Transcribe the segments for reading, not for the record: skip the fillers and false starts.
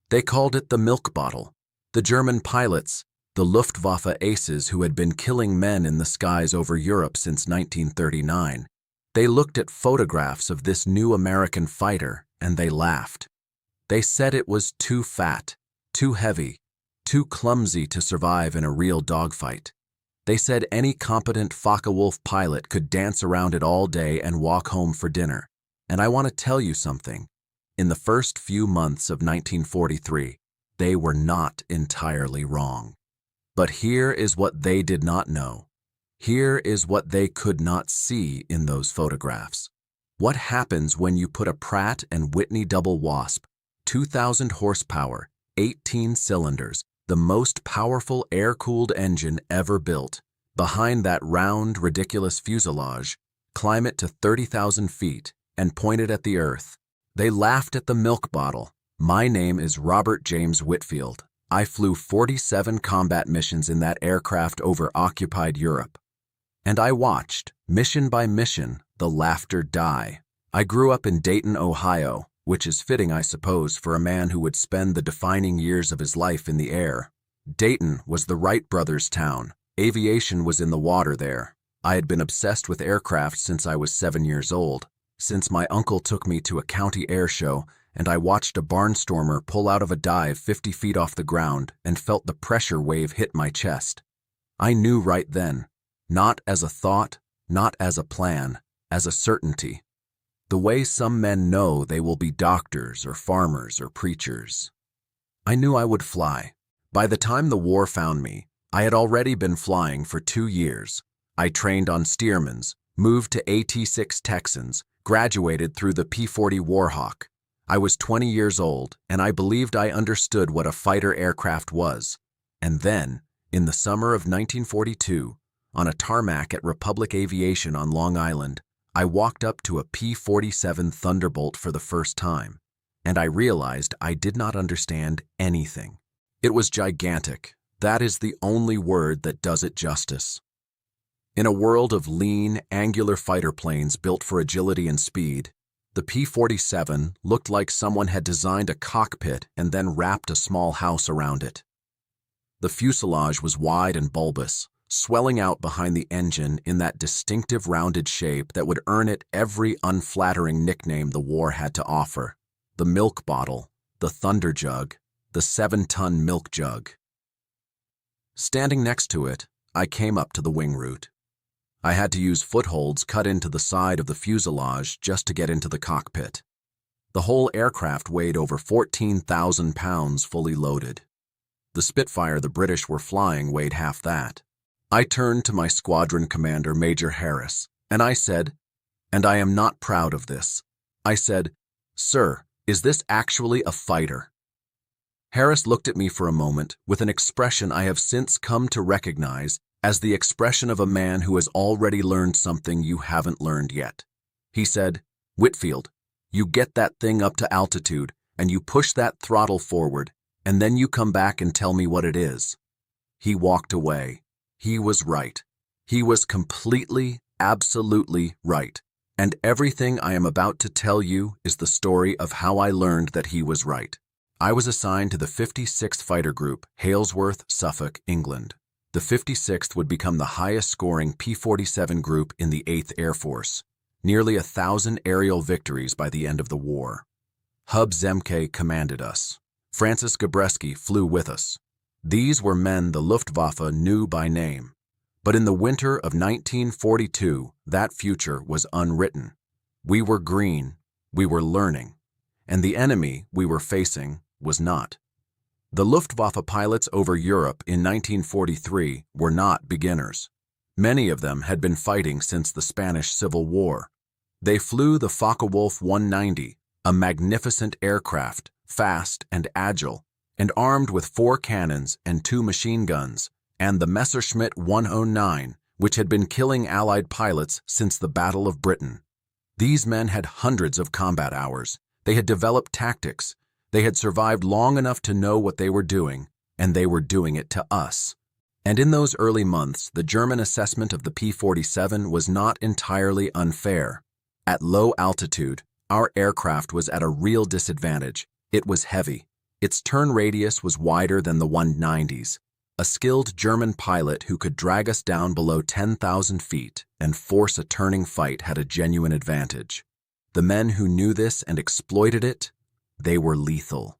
They called it the milk bottle. The German pilots, the Luftwaffe aces who had been killing men in the skies over Europe since 1939, they looked at photographs of this new American fighter and they laughed. They said it was too fat, too heavy, too clumsy to survive in a real dogfight. They said any competent Focke-Wulf pilot could dance around it all day and walk home for dinner. And I want to tell you something. In the first few months of 1943, they were not entirely wrong. But here is what they did not know. Here is what they could not see in those photographs. What happens when you put a Pratt & Whitney double Wasp, 2,000 horsepower, 18 cylinders, the most powerful air-cooled engine ever built, behind that round, ridiculous fuselage, climb it to 30,000 feet, and point it at the earth? They laughed at the milk bottle. My name is Robert James Whitfield. I flew 47 combat missions in that aircraft over occupied Europe. And I watched, mission by mission, the laughter die. I grew up in Dayton, Ohio, which is fitting, I suppose, for a man who would spend the defining years of his life in the air. Dayton was the Wright brothers' town. Aviation was in the water there. I had been obsessed with aircraft since I was 7 years old, since my uncle took me to a county air show and I watched a barnstormer pull out of a dive 50 feet off the ground and felt the pressure wave hit my chest. I knew right then, not as a thought, not as a plan, as a certainty. The way some men know they will be doctors or farmers or preachers. I knew I would fly. By the time the war found me, I had already been flying for 2 years. I trained on Stearmans, moved to AT-6 Texans, graduated through the P-40 Warhawk. I was 20 years old, and I believed I understood what a fighter aircraft was. And then, in the summer of 1942, on a tarmac at Republic Aviation on Long Island, I walked up to a P-47 Thunderbolt for the first time, and I realized I did not understand anything. It was gigantic. That is the only word that does it justice. In a world of lean, angular fighter planes built for agility and speed, the P-47 looked like someone had designed a cockpit and then wrapped a small house around it. The fuselage was wide and bulbous, swelling out behind the engine in that distinctive rounded shape that would earn it every unflattering nickname the war had to offer: the milk bottle, the thunder jug, the 7-ton milk jug. Standing next to it, I came up to the wing root. I had to use footholds cut into the side of the fuselage just to get into the cockpit. The whole aircraft weighed over 14,000 pounds fully loaded. The Spitfire the British were flying weighed half that. I turned to my squadron commander, Major Harris, and I said, and I am not proud of this, I said, "Sir, is this actually a fighter?" Harris looked at me for a moment with an expression I have since come to recognize as the expression of a man who has already learned something you haven't learned yet. He said, "Whitfield, you get that thing up to altitude and you push that throttle forward, and then you come back and tell me what it is." He walked away. He was right. He was completely, absolutely right. And everything I am about to tell you is the story of how I learned that he was right. I was assigned to the 56th Fighter Group, Halesworth, Suffolk, England. The 56th would become the highest-scoring P-47 group in the 8th Air Force, nearly 1,000 aerial victories by the end of the war. Hub Zemke commanded us. Francis Gabreski flew with us. These were men the Luftwaffe knew by name. But in the winter of 1942, that future was unwritten. We were green, we were learning, and the enemy we were facing was not. The Luftwaffe pilots over Europe in 1943 were not beginners. Many of them had been fighting since the Spanish Civil War. They flew the Focke-Wulf 190, a magnificent aircraft, fast and agile, and armed with 4 cannons and 2 machine guns, and the Messerschmitt 109, which had been killing Allied pilots since the Battle of Britain. These men had hundreds of combat hours. They had developed tactics. They had survived long enough to know what they were doing, and they were doing it to us. And in those early months, the German assessment of the P-47 was not entirely unfair. At low altitude, our aircraft was at a real disadvantage. It was heavy. Its turn radius was wider than the 190's. A skilled German pilot who could drag us down below 10,000 feet and force a turning fight had a genuine advantage. The men who knew this and exploited it, they were lethal.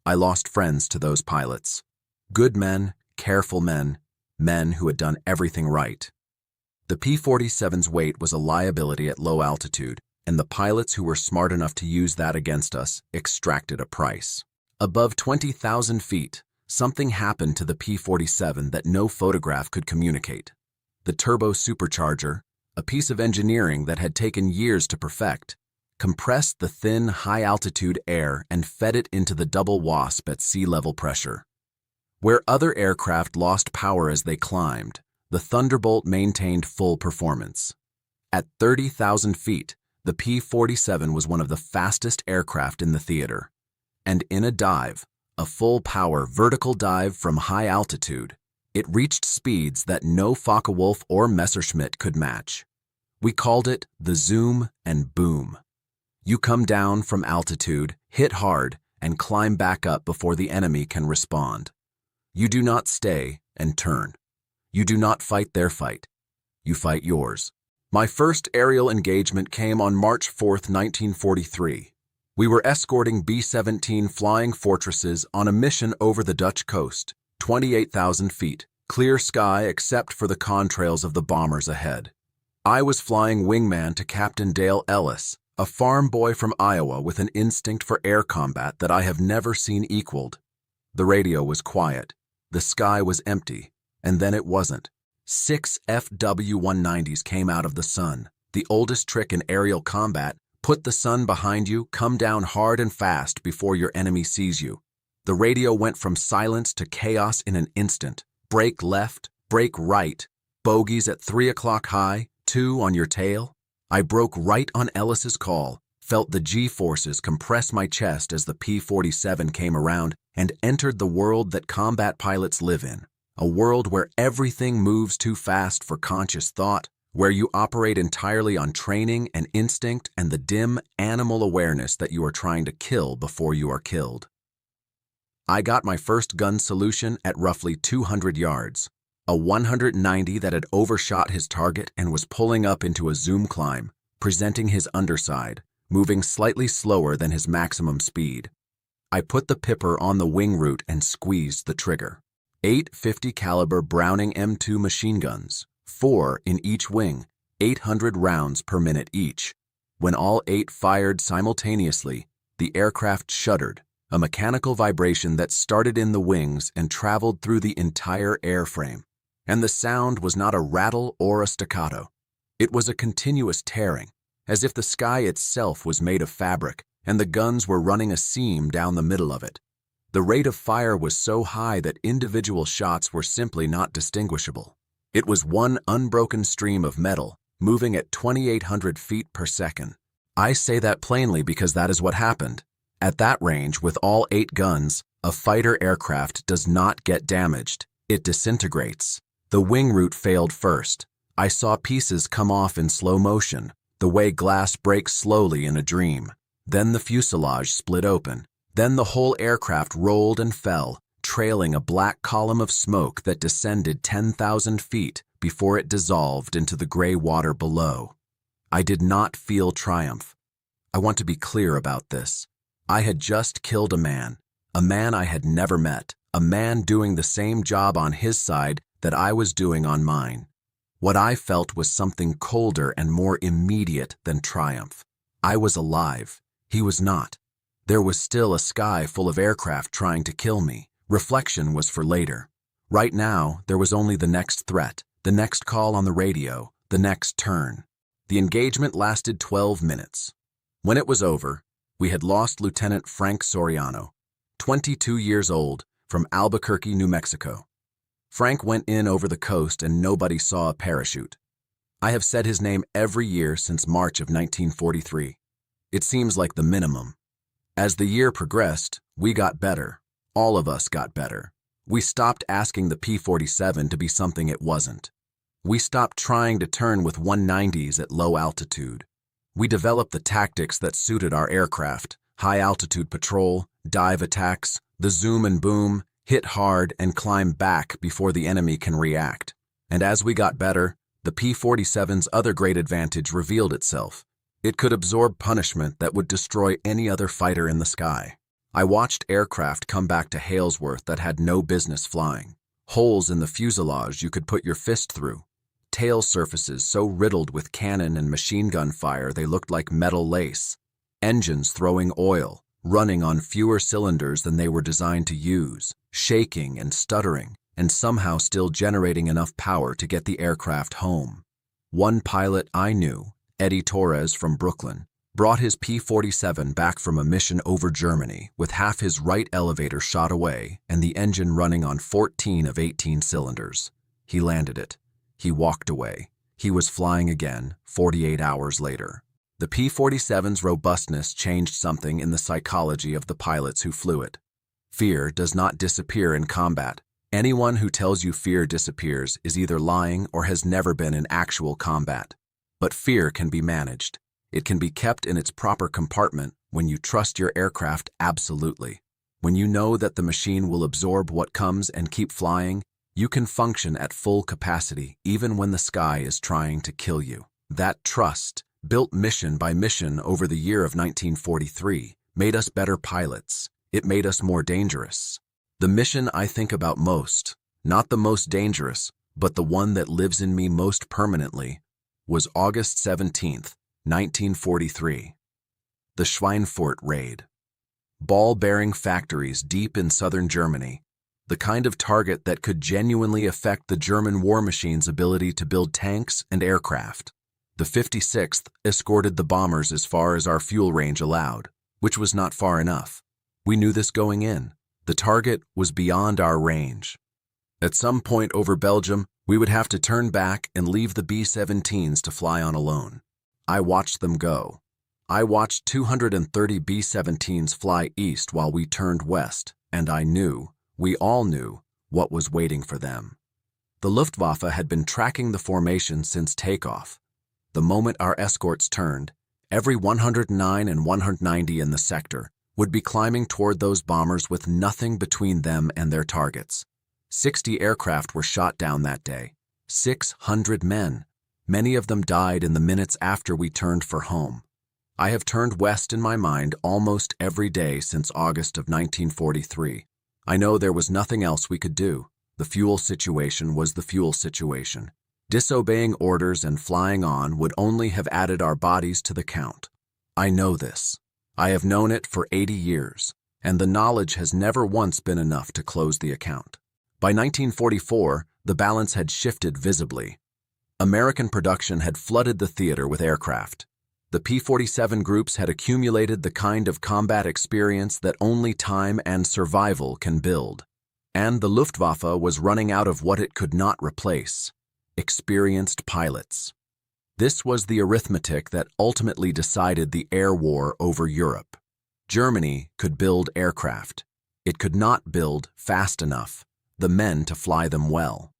I lost friends to those pilots. Good men, careful men, men who had done everything right. The P-47's weight was a liability at low altitude, and the pilots who were smart enough to use that against us extracted a price. Above 20,000 feet, something happened to the P-47 that no photograph could communicate. The turbo supercharger, a piece of engineering that had taken years to perfect, compressed the thin, high-altitude air and fed it into the double wasp at sea-level pressure. Where other aircraft lost power as they climbed, the Thunderbolt maintained full performance. At 30,000 feet, the P-47 was one of the fastest aircraft in the theater. And in a dive, a full-power vertical dive from high altitude, it reached speeds that no Focke-Wulf or Messerschmitt could match. We called it the zoom and boom. You come down from altitude, hit hard, and climb back up before the enemy can respond. You do not stay and turn. You do not fight their fight. You fight yours. My first aerial engagement came on March 4, 1943. We were escorting B-17 Flying Fortresses on a mission over the Dutch coast, 28,000 feet, clear sky except for the contrails of the bombers ahead. I was flying wingman to Captain Dale Ellis, a farm boy from Iowa with an instinct for air combat that I have never seen equaled. The radio was quiet. The sky was empty, and then it wasn't. 6 FW-190s came out of the sun. The oldest trick in aerial combat: put the sun behind you, come down hard and fast before your enemy sees you. The radio went from silence to chaos in an instant. Brake left, brake right, bogeys at 3 o'clock high, 2 on your tail. I broke right on Ellis's call, felt the G-forces compress my chest as the P-47 came around, and entered the world that combat pilots live in. A world where everything moves too fast for conscious thought, where you operate entirely on training and instinct and the dim animal awareness that you are trying to kill before you are killed. I got my first gun solution at roughly 200 yards. A 190 that had overshot his target and was pulling up into a zoom climb, presenting his underside, moving slightly slower than his maximum speed. I put the pipper on the wing root and squeezed the trigger. 8 50 caliber Browning M2 machine guns, 4 in each wing, 800 rounds per minute each. When all 8 fired simultaneously, the aircraft shuddered, a mechanical vibration that started in the wings and traveled through the entire airframe. And the sound was not a rattle or a staccato. It was a continuous tearing, as if the sky itself was made of fabric and the guns were running a seam down the middle of it. The rate of fire was so high that individual shots were simply not distinguishable. It was one unbroken stream of metal, moving at 2,800 feet per second. I say that plainly because that is what happened. At that range, with all 8 guns, a fighter aircraft does not get damaged. It disintegrates. The wing root failed first. I saw pieces come off in slow motion, the way glass breaks slowly in a dream. Then the fuselage split open. Then the whole aircraft rolled and fell, trailing a black column of smoke that descended 10,000 feet before it dissolved into the gray water below. I did not feel triumph. I want to be clear about this. I had just killed a man I had never met, a man doing the same job on his side that I was doing on mine. What I felt was something colder and more immediate than triumph. I was alive. He was not. There was still a sky full of aircraft trying to kill me. Reflection was for later. Right now, there was only the next threat, the next call on the radio, the next turn. The engagement lasted 12 minutes. When it was over, we had lost Lieutenant Frank Soriano, 22 years old, from Albuquerque, New Mexico. Frank went in over the coast and nobody saw a parachute. I have said his name every year since March of 1943. It seems like the minimum. As the year progressed, we got better. All of us got better. We stopped asking the P-47 to be something it wasn't. We stopped trying to turn with 190s at low altitude. We developed the tactics that suited our aircraft: high-altitude patrol, dive attacks, The zoom and boom, hit hard and climb back before the enemy can react. And as we got better, the P-47's other great advantage revealed itself. It could absorb punishment that would destroy any other fighter in the sky. I watched aircraft come back to Halesworth that had no business flying. Holes in the fuselage you could put your fist through. Tail surfaces so riddled with cannon and machine gun fire they looked like metal lace. Engines throwing oil, running on fewer cylinders than they were designed to use, shaking and stuttering, and somehow still generating enough power to get the aircraft home. One pilot I knew, Eddie Torres from Brooklyn, brought his P-47 back from a mission over Germany with half his right elevator shot away and the engine running on 14 of 18 cylinders. He landed it. He walked away. He was flying again 48 hours later. The P-47's robustness changed something in the psychology of the pilots who flew it. Fear does not disappear in combat. Anyone who tells you fear disappears is either lying or has never been in actual combat. But fear can be managed. It can be kept in its proper compartment when you trust your aircraft absolutely. When you know that the machine will absorb what comes and keep flying, you can function at full capacity even when the sky is trying to kill you. That trust, built mission by mission over the year of 1943, made us better pilots. It made us more dangerous. The mission I think about most, not the most dangerous, but the one that lives in me most permanently, was August 17th, 1943. The Schweinfurt raid. Ball-bearing factories deep in southern Germany, the kind of target that could genuinely affect the German war machine's ability to build tanks and aircraft. The 56th escorted the bombers as far as our fuel range allowed, which was not far enough. We knew this going in. The target was beyond our range. At some point over Belgium, we would have to turn back and leave the B-17s to fly on alone. I watched them go. I watched 230 B-17s fly east while we turned west, and I knew, we all knew, what was waiting for them. The Luftwaffe had been tracking the formation since takeoff. The moment our escorts turned, every 109 and 190 in the sector would be climbing toward those bombers with nothing between them and their targets. 60 aircraft were shot down that day. 600 men. Many of them died in the minutes after we turned for home. I have turned west in my mind almost every day since August of 1943. I know there was nothing else we could do. The fuel situation was the fuel situation. Disobeying orders and flying on would only have added our bodies to the count. I know this. I have known it for 80 years, and the knowledge has never once been enough to close the account. By 1944, the balance had shifted visibly. American production had flooded the theater with aircraft. The P-47 groups had accumulated the kind of combat experience that only time and survival can build. And the Luftwaffe was running out of what it could not replace: experienced pilots. This was the arithmetic that ultimately decided the air war over Europe. Germany could build aircraft. It could not build fast enough the men to fly them well.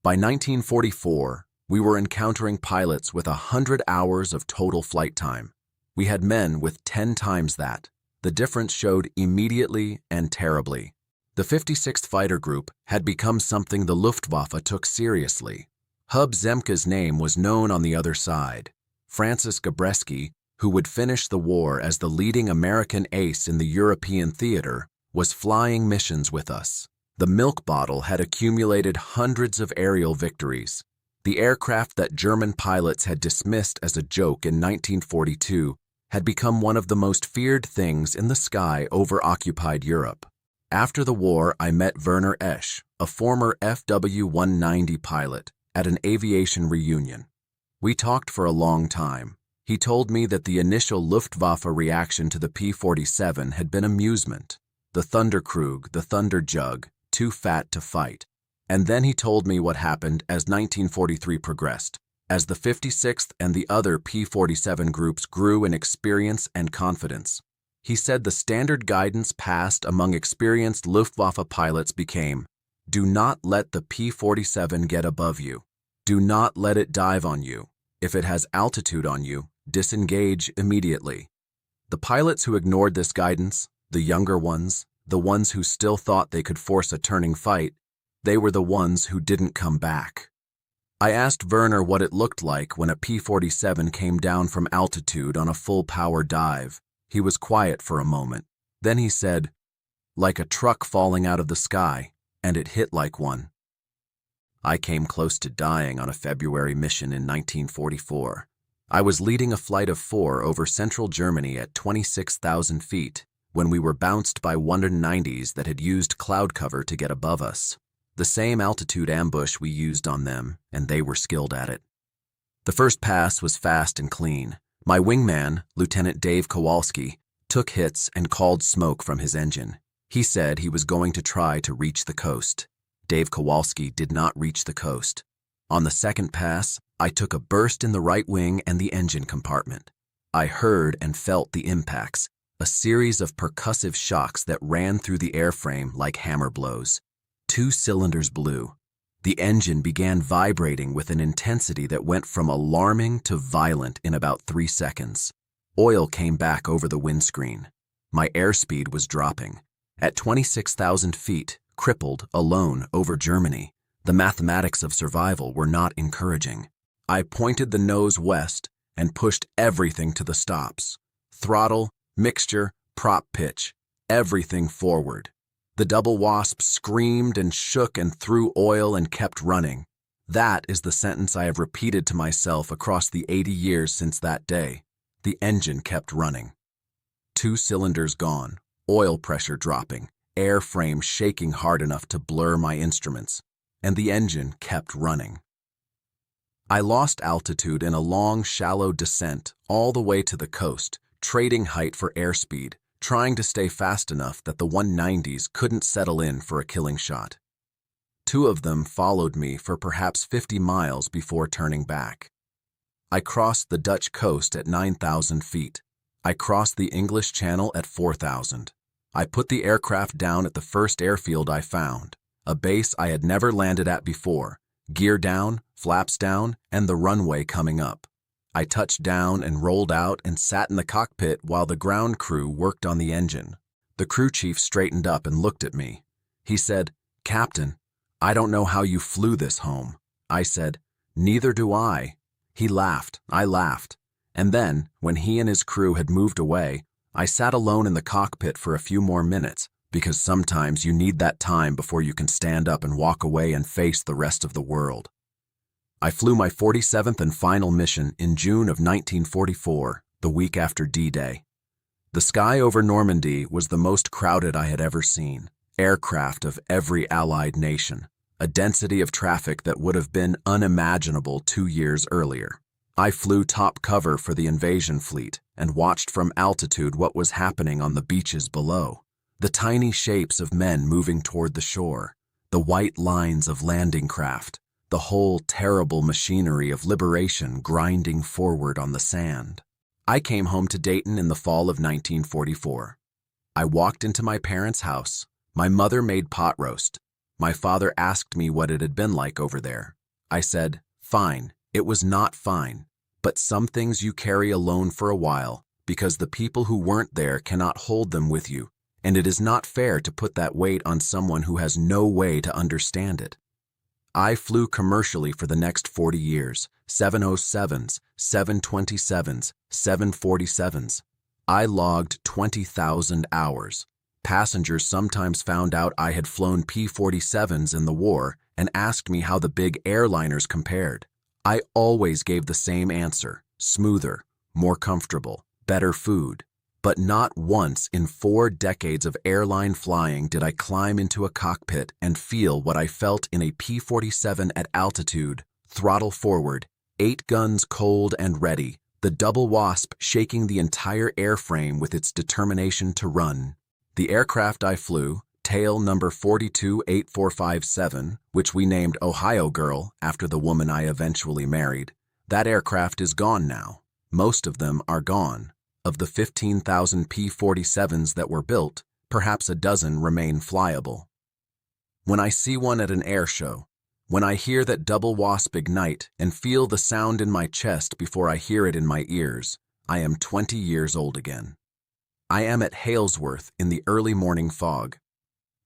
By 1944, we were encountering pilots with 100 hours of total flight time. We had men with 10 times that. The difference showed immediately and terribly. The 56th Fighter Group had become something the Luftwaffe took seriously. Hub Zemke's name was known on the other side. Francis Gabreski, who would finish the war as the leading American ace in the European theater, was flying missions with us. The milk bottle had accumulated hundreds of aerial victories. The aircraft that German pilots had dismissed as a joke in 1942 had become one of the most feared things in the sky over occupied Europe. After the war, I met Werner Esch, a former FW-190 pilot, at an aviation reunion. We talked for a long time. He told me that the initial Luftwaffe reaction to the P-47 had been amusement. The Thunderkrug, the Thunderjug, too fat to fight. And then he told me what happened as 1943 progressed, as the 56th and the other P-47 groups grew in experience and confidence. He said the standard guidance passed among experienced Luftwaffe pilots became, "Do not let the P-47 get above you. Do not let it dive on you. If it has altitude on you, disengage immediately." The pilots who ignored this guidance, the younger ones, the ones who still thought they could force a turning fight, they were the ones who didn't come back. I asked Werner what it looked like when a P-47 came down from altitude on a full-power dive. He was quiet for a moment. Then he said, "Like a truck falling out of the sky, and it hit like one." I came close to dying on a February mission in 1944. I was leading a flight of 4 over central Germany at 26,000 feet when we were bounced by 190s that had used cloud cover to get above us. The same altitude ambush we used on them, and they were skilled at it. The first pass was fast and clean. My wingman, Lieutenant Dave Kowalski, took hits and called smoke from his engine. He said he was going to try to reach the coast. Dave Kowalski did not reach the coast. On the second pass, I took a burst in the right wing and the engine compartment. I heard and felt the impacts, a series of percussive shocks that ran through the airframe like hammer blows. 2 cylinders blew. The engine began vibrating with an intensity that went from alarming to violent in about 3 seconds. Oil came back over the windscreen. My airspeed was dropping. At 26,000 feet, crippled, alone, over Germany, the mathematics of survival were not encouraging. I pointed the nose west and pushed everything to the stops. Throttle, mixture, prop pitch, everything forward. The double wasp screamed and shook and threw oil and kept running. That is the sentence I have repeated to myself across the 80 years since that day. The engine kept running. 2 cylinders gone, oil pressure dropping, airframe shaking hard enough to blur my instruments, and the engine kept running. I lost altitude in a long, shallow descent all the way to the coast, trading height for airspeed, trying to stay fast enough that the 190s couldn't settle in for a killing shot. 2 of them followed me for perhaps 50 miles before turning back. I crossed the Dutch coast at 9,000 feet. I crossed the English Channel at 4,000. I put the aircraft down at the first airfield I found, a base I had never landed at before, gear down, flaps down, and the runway coming up. I touched down and rolled out and sat in the cockpit while the ground crew worked on the engine. The crew chief straightened up and looked at me. He said, "Captain, I don't know how you flew this home." I said, "Neither do I." He laughed, I laughed. And then, when he and his crew had moved away, I sat alone in the cockpit for a few more minutes, because sometimes you need that time before you can stand up and walk away and face the rest of the world. I flew my 47th and final mission in June of 1944, the week after D-Day. The sky over Normandy was the most crowded I had ever seen. Aircraft of every Allied nation, a density of traffic that would have been unimaginable 2 years earlier. I flew top cover for the invasion fleet and watched from altitude what was happening on the beaches below. The tiny shapes of men moving toward the shore, the white lines of landing craft, the whole terrible machinery of liberation grinding forward on the sand. I came home to Dayton in the fall of 1944. I walked into my parents' house. My mother made pot roast. My father asked me what it had been like over there. I said, "Fine." It was not fine, but some things you carry alone for a while because the people who weren't there cannot hold them with you, and it is not fair to put that weight on someone who has no way to understand it. I flew commercially for the next 40 years, 707s, 727s, 747s. I logged 20,000 hours. Passengers sometimes found out I had flown P-47s in the war and asked me how the big airliners compared. I always gave the same answer: smoother, more comfortable, better food. But not once in 4 decades of airline flying did I climb into a cockpit and feel what I felt in a P-47 at altitude, throttle forward, 8 guns cold and ready, the double wasp shaking the entire airframe with its determination to run. The aircraft I flew, tail number 428457, which we named Ohio Girl after the woman I eventually married, that aircraft is gone now. Most of them are gone. Of the 15,000 P-47s that were built, perhaps a dozen remain flyable. When I see one at an air show, when I hear that double wasp ignite and feel the sound in my chest before I hear it in my ears, I am 20 years old again. I am at Halesworth in the early morning fog.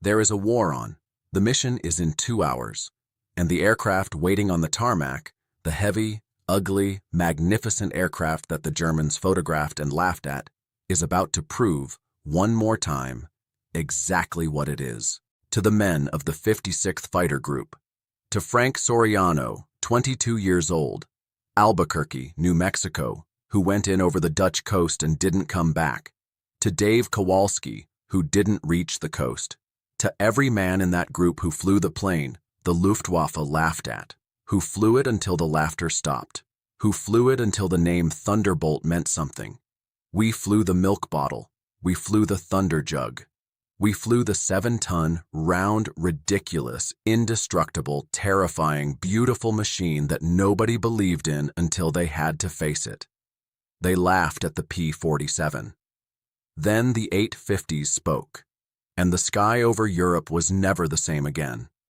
There is a war on. The mission is in 2 hours, and the aircraft waiting on the tarmac, the heavy, ugly, magnificent aircraft that the Germans photographed and laughed at, is about to prove, one more time, exactly what it is. To the men of the 56th Fighter Group. To Frank Soriano, 22 years old, Albuquerque, New Mexico, who went in over the Dutch coast and didn't come back. To Dave Kowalski, who didn't reach the coast. To every man in that group who flew the plane the Luftwaffe laughed at, who flew it until the laughter stopped, who flew it until the name Thunderbolt meant something. We flew the milk bottle. We flew the thunder jug. We flew the 7-ton, round, ridiculous, indestructible, terrifying, beautiful machine that nobody believed in until they had to face it. They laughed at the P-47. Then the 850s spoke, and the sky over Europe was never the same again.